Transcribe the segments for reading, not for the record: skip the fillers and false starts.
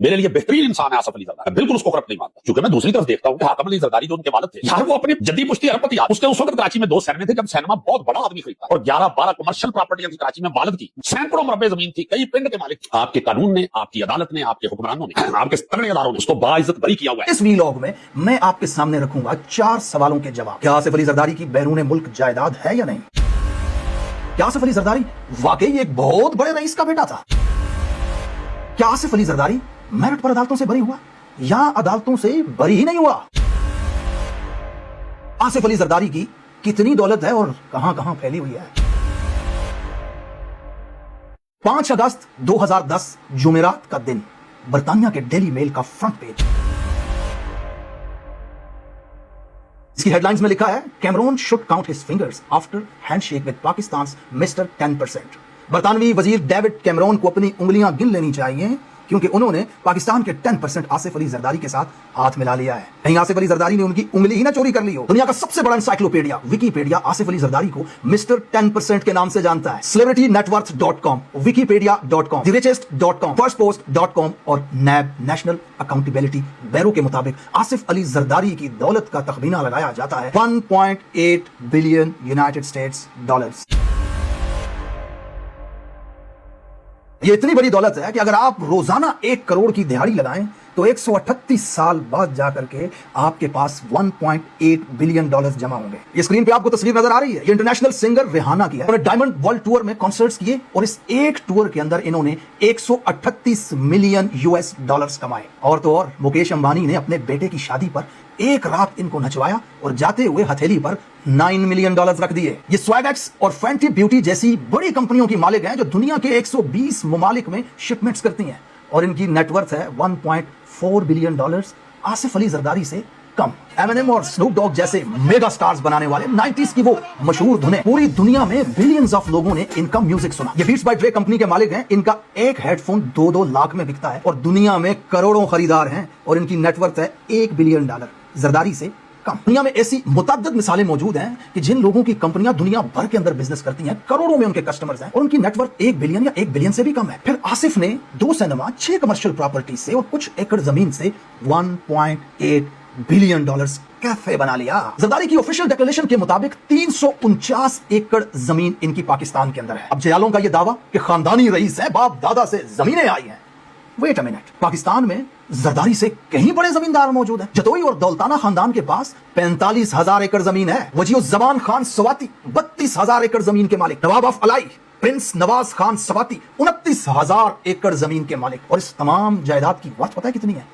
मेरे लिए बेहतरीन इंसान है आसिफ अली जरदारी, बिल्कुल उसको करप्ट नहीं मानता। क्योंकि मैं दूसरी तरफ देखता हूँ कि हाकम अली जरदारी जो उनके वालिद थे यार, वो अपने जद्दी पुश्ती अरबपति यार, उसके उस वक्त कराची में 2 सिनेमा थे जब सिनेमा बहुत बड़ा आदमी खरीदता, और 11-12 कमर्शियल प्रॉपर्टियां थी कराची में वालिद की, सैकड़ों मरबे जमीन थी, कई पिंड के मालिक। आपके कानून ने, आपकी अदालत ने, आपके हुक्मरानों ने, आपके तगड़े अदारों ने उसको बाइज्जत बरी किया हुआ है। इस वीलॉग में मैं आपके सामने रखूंगा 4 सवालों के जवाब। क्या आसिफ अली जरदारी की बैरून मुल्क जायदाद है या नहीं? क्या आसिफ अली जरदारी वाकई एक बहुत बड़े रईस का बेटा था? क्या आसिफ अली जरदारी मेरिट पर अदालतों से बरी हुआ या अदालतों से बरी ही नहीं हुआ? आसिफ अली जरदारी की कितनी दौलत है और कहां कहां फैली हुई है? 5 अगस्त 2010 जुमेरात का दिन, बर्तानिया के डेली मेल का फ्रंट पेज। इसकी हेडलाइंस में लिखा है, Cameron should count his fingers after handshake with Pakistan mister 10%। बरतानवी वजीर डेविड कैमरून को अपनी उंगलियां गिन लेनी चाहिए क्योंकि उन्होंने पाकिस्तान के 10% आसिफ अली जरदारी के साथ हाथ मिला लिया है। कहीं आसिफ अली जरदारी ने उनकी उंगली ही ना चोरी कर ली हो। दुनिया का सबसे बड़ा एनसाइक्लोपीडिया विकिपीडिया आसिफ अली जरदारी को मिस्टर 10% के नाम से जानता है। celebrityNetworth.com, wikipedia.com, therichest.com, firstpost.com और नैब नेशनल अकाउंटेबिलिटी ब्यूरो के मुताबिक आसिफ अली जरदारी की दौलत का तखमीना लगाया जाता है 1.8 बिलियन यूनाइटेड स्टेट्स डॉलर्स। ये इतनी बड़ी दौलत है कि अगर आप रोजाना 1 करोड़ की दिहाड़ी लगाएं तो 138 साल बाद जाकर के आपके पास 1.8 बिलियन डॉलर्स जमा होंगे। ये स्क्रीन पे आपको तस्वीर नजर आ रही है, ये इंटरनेशनल सिंगर रिहाना की है। उन्होंने डायमंड वर्ल्ड टूर में कॉन्सर्ट्स किए और इस एक टूर के अंदर इन्होंने 138 मिलियन यूएस डॉलर्स कमाए। और तो और मुकेश अंबानी ने अपने बेटे की शादी पर एक रात इनको नचवाया और जाते हुए हथेली पर 9 मिलियन डॉलर्स रख दिए। ये स्वैगएक्स और फैंटी ब्यूटी जैसी बड़ी कंपनियों की मालिक हैं जो दुनिया के 120 ममालिक में शिपमेंट्स करती हैं और इनकी नेटवर्थ है 1.4 बिलियन डॉलर्स, आसिफ अली जरदारी से कम। एमिनेम और स्नूप डॉग जैसे मेगा स्टार्स बनाने वाले 90s की वो मशहूर धुनें पूरी दुनिया में बिलियंस ऑफ लोगों ने इनका म्यूजिक सुना। ये बीट्स बाय ड्रे कंपनी के मालिक हैं। इनका एक हेडफोन 2-2 लाख में बिकता है और दुनिया में करोड़ों खरीदार हैं और इनकी नेटवर्थ है 1 बिलियन डॉलर, जरदारी से कम। दुनिया में ऐसी मुतअद्दिद मिसालें मौजूद हैं कि जिन लोगों की कंपनियां दुनिया भर के अंदर बिजनेस करती हैं, करोड़ों में उनके कस्टमर्स हैं और उनकी नेटवर्थ 1 बिलियन या 1 बिलियन से भी कम है। फिर आसिफ ने 2 सिनेमा, 6 कमर्शियल प्रॉपर्टी से और कुछ एकड़ जमीन से 1.8 बिलियन डॉलर्स कैफे बना लिया। जरदारी की ऑफिशियल डिक्लेरेशन के मुताबिक 349 एकड़ जमीन इनकी पाकिस्तान के अंदर है। अब जयालों का यह दावा कि खानदानी रईस है, बाप दादा से जमीनें आई हैं। वेट अ मिनट, पाकिस्तान में जरदारी से कहीं बड़े जमींदार मौजूद हैं। जतोई और दौलताना खानदान के पास 45,000 एकड़ जमीन है। वजीउज़्ज़मान खान सवाती 32,000 एकड़ जमीन के मालिक। नवाब ऑफ अलाई प्रिंस नवाज खान सवाती 29,000 एकड़ जमीन के मालिक। और इस तमाम जायदाद की वर्थ पता है कितनी है?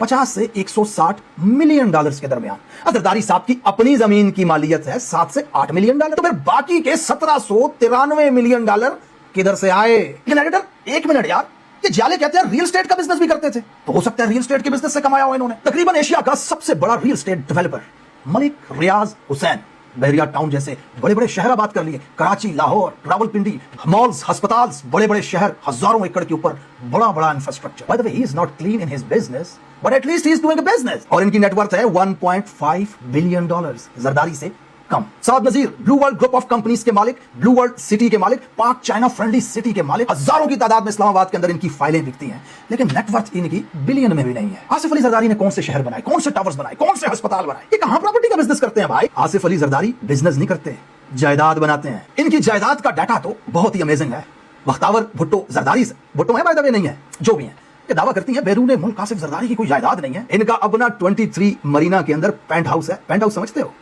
50 से 160 मिलियन डॉलर्स के दरमियान। जरदारी साहब की अपनी जमीन की मालियत है 7 से 8 मिलियन डॉलर। तो फिर बाकी के 1793 मिलियन डॉलर किधर से आए? एडिटर, 1 मिनट यार, ये जाले कहते हैं रियल एस्टेट का बिजनेस भी करते थे, तो हो सकता है रियल एस्टेट के बिजनेस से कमाया हो इन्होंने। तकरीबन एशिया का सबसे बड़ा रियल एस्टेट डेवलपर मलिक रियाज हुसैन बहरिया टाउन जैसे बड़े बड़े शहर आबाद कर लिए। कराची, लाहौर, रावलपिंडी, मॉल्स, अस्पताल, बड़े बड़े शहर, हजारों एकड़ के ऊपर बड़ा बड़ा infrastructure. By the way, he is not clean in his business but at least he is doing a business. और इनकी नेटवर्थ है 1.5 बिलियन डॉलर्स, जरदारी से कम। Saad Nazir blue world group of companies के मालिक, ब्लू वर्ल्ड सिटी के मालिक, पाक चाइना फ्रेंडली सिटी के मालिक। हजारों की तादाद में इस्लामाबाद के अंदर इनकी फाइलें बिकती हैं, लेकिन नेटवर्थ इनकी बिलियन में भी नहीं है। आसिफ अली जरदारी ने कौन से शहर बनाए, कौन से टावर्स बनाए, कौन से अस्पताल बनाए? ये कहां प्रॉपर्टी का बिजनेस करते हैं भाई? आसिफ अली जरदारी बिजनेस नहीं करते, जायदाद बनाते हैं। इनकी जायदाद का डाटा तो बहुत ही अमेजिंग है। बख्तावर भुट्टो जरदारी से, भुट्टो है बाय द वे, नहीं है, जो भी है, ये दावा करती है बैरून मुल्क आसिफ जरदारी की कोई जायदाद नहीं है। इनका अपना 23 मरीना के अंदर पेंट हाउस है। पेंट हाउस समझते हो?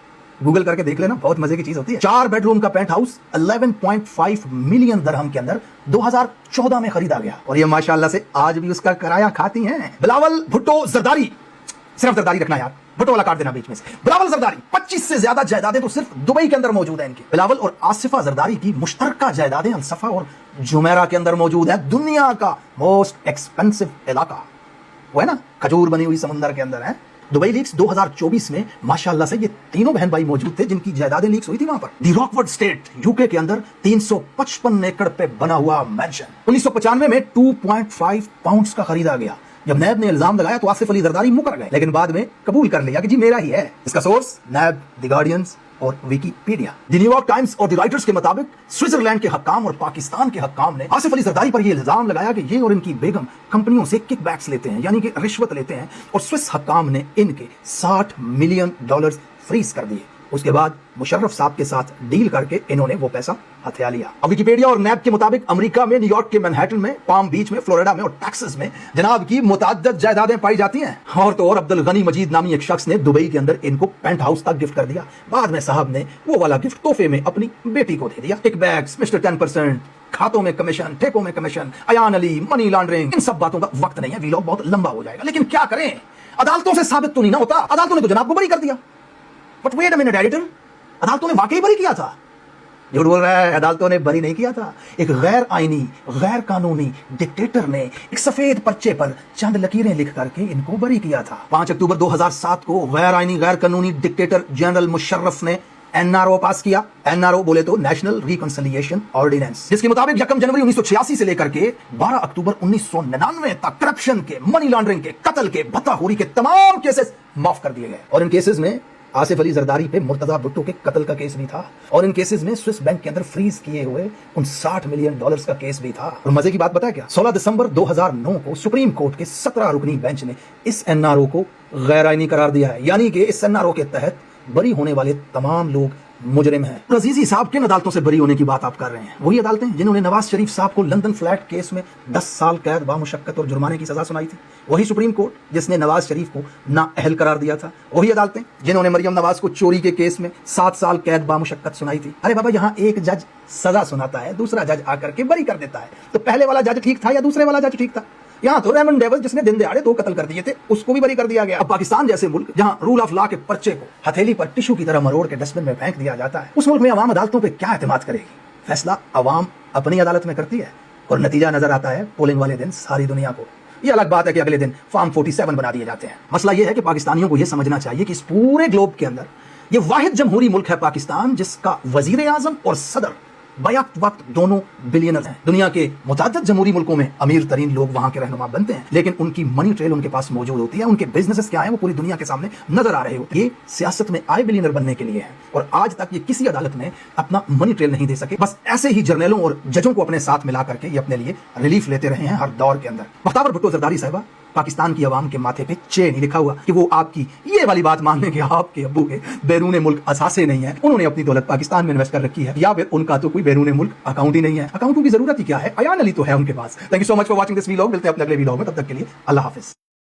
गूगल करके देख लेना, बहुत मजे की चीज होती है। 4 बेडरूम का पेंट हाउस 11.5 मिलियन दरहम के अंदर 2014 में खरीदा गया और ये माशाल्लाह से आज भी उसका किराया खाती हैं। बिलावल भुट्टो जरदारी, सिर्फ जरदारी रखना यार, भुट्टो वाला काट देना बीच में से। बिलावल जरदारी 25 से ज्यादा जायदादें तो सिर्फ दुबई के अंदर मौजूद है इनकी। बिलावल और आसिफा जरदारी की मुश्तरका जायदादें अलसफा और जुमेरा के अंदर मौजूद है। दुनिया का मोस्ट एक्सपेंसिव इलाका वो है ना, खजूर बनी हुई समुंदर के अंदर है। दुबई लीक्स 2024 में माशाल्लाह से ये तीनों बहन भाई मौजूद थे जिनकी जायदादें लीक्स हुई थी वहां पर। दी रॉकवुड स्टेट यूके के अंदर 355 एकड़ पे बना हुआ मैंशन 1995 में 2.5 पाउंड्स का खरीदा गया। जब नैब ने इल्जाम लगाया तो आसिफ अली जरदारी मुकर गए, लेकिन बाद में कबूल कर लिया कि जी मेरा ही है। इसका सोर्स नैब, द गार्डियंस, और विकीपीडिया। द न्यूयॉर्क टाइम्स और द राइटर्स के मुताबिक स्विट्जरलैंड के हक्काम और पाकिस्तान के हक्काम ने आसिफ अली जरदारी पर यह इल्जाम लगाया कि ये और इनकी बेगम कंपनियों से किकबैक्स लेते हैं, यानी कि रिश्वत लेते हैं, और स्विस हक्काम ने इनके $60 मिलियन फ्रीज कर दिए। उसके बाद मुशर्रफ साहब के साथ डील करके इन्होंने वो पैसा हथिया लिया। अब विकिपीडिया और नैब के मुताबिक अमेरिका में न्यूयॉर्क के मैनहट्टन में, पाम बीच में, फ्लोरिडा में और टेक्सास में जनाब की मुतअद्दिद जायदादें पाई जाती हैं। और तो और अब्दुल गनी मजीद नामी एक शख्स ने दुबई के अंदर इनको पेंट हाउस तक गिफ्ट कर दिया। बाद में साहब ने वो वाला गिफ्ट तोहफे में अपनी बेटी को दे दिया। किकबैक्स, मिस्टर 10%, खातों में कमीशन, ठेकों में commission, Ayan Ali, money laundering, इन सब बातों का वक्त नहीं है, वीलॉग बहुत लंबा हो जाएगा। लेकिन क्या करें, अदालतों से साबित तो नहीं ना होता। अदालतों ने तो जनाब को बरी कर दिया। But wait a minute editor, अदालतों ने वाकई बरी किया था? झूठ बोल रहा है, अदालतों ने बरी नहीं किया था। एक गैर आईनी, गैर कानूनी डिक्टेटर ने एक सफेद पर्चे पर चंद लकीरें लिख करके इनको बरी किया था। 5 अक्टूबर 2007 को गैर आईनी, गैर कानूनी डिक्टेटर जनरल मुशर्रफ ने एनआरओ पास किया। एनआरओ बोले तो नेशनल रिकंसिलिएशन ऑर्डिनेंस, जिसके मुताबिक 1 जनवरी 1986 से लेकर के 12 अक्टूबर 1999 तक करप्शन के, मनी लॉन्ड्रिंग के, कत्ल के, भत्ताखोरी के तमाम केसेस माफ कर दिए गए। और इन केसेस में आसिफ अली जरदारी पे मुर्तजा भुट्टो के कत्ल का केस भी था, और इन केसेस में स्विस बैंक के अंदर फ्रीज किए हुए उन $60 मिलियन का केस भी था। और मजे की बात पता है क्या, 16 दिसंबर 2009 को सुप्रीम कोर्ट के 17 रुकनी बेंच ने इस एनआरओ को गैर आईनी करार दिया है, यानी कि इस एनआरओ के तहत बरी होने वाले तमाम लोग मुजरिम हैं। रजीजी साहब किन अदालतों से बरी होने की बात आप कर रहे हैं? वही अदालतें जिन्होंने नवाज शरीफ साहब को लंदन फ्लैट केस में 10 साल कैद बामुशक्कत और जुर्माने की सजा सुनाई थी। वही सुप्रीम कोर्ट जिसने नवाज शरीफ को नाअहल करार दिया था। वही अदालतें जिन्होंने मरियम नवाज को चोरी के केस में 7 साल कैद बामुशक्कत सुनाई थी। अरे बाबा, यहाँ एक जज सजा सुनाता है, दूसरा जज आकर के बरी कर देता है। तो पहले वाला जज ठीक था या दूसरे वाला जज ठीक था? यहाँ तो रेमंड डेविस, जिसने दिन दहाड़े 2 कत्ल कर दिए थे, उसको भी बरी कर दिया गया। अब पाकिस्तान जैसे मुल्क जहाँ रूल ऑफ लॉ के पर्चे को हथेली पर टिश्यू की तरह मरोड़ के डस्टबिन में फेंक दिया जाता है, उस मुल्क में अवाम अदालतों पे क्या एतमाद करेगी? फैसला अवाम अपनी अदालत में करती है और नतीजा नजर आता है पोलिंग वाले दिन सारी दुनिया को। ये अलग बात है कि अगले दिन फॉर्म 47 बना दिए जाते हैं। मसला ये है कि पाकिस्तानियों को यह समझना चाहिए कि इस पूरे ग्लोब के अंदर ये वाहिद जमहूरी मुल्क है पाकिस्तान, जिसका वजीर आजम और सदर बैक वक्त दोनों बिलियनर हैं। दुनिया के मुतअद्दिद जमहूरी मुल्कों में अमीर तरीन लोग वहां के रहनुमा बनते हैं, लेकिन उनकी मनी ट्रेल उनके पास मौजूद होती है। उनके बिजनेसेस क्या है वो पूरी दुनिया के सामने नजर आ रहे होते हैं। ये सियासत में आए बिलियनर बनने के लिए है, और आज तक ये किसी अदालत में अपना मनी ट्रेल नहीं दे सके। बस ऐसे ही जर्नलों और जजों को अपने साथ मिला करके ये अपने लिए रिलीफ लेते रहे हैं हर दौर के अंदर। मुख्तार भुट्टो जरदारी साहिबा, पाकिस्तान की आवाम के माथे पे चे नहीं लिखा हुआ कि वो आपकी ये वाली बात मानने के आपके अब्बू के बैरून मुल्क असासे नहीं है, उन्होंने अपनी दौलत पाकिस्तान में इन्वेस्ट कर रखी है, या फिर उनका तो कोई बैरून मुल्क अकाउंट ही नहीं है। अकाउंटों की जरूरत ही क्या है, अयान अली तो है उनके पास। Thank you so much for watching this vlog. मिलते हैं अपने अगले वीलॉग में, तब तक के लिए अल्लाह हाफिज।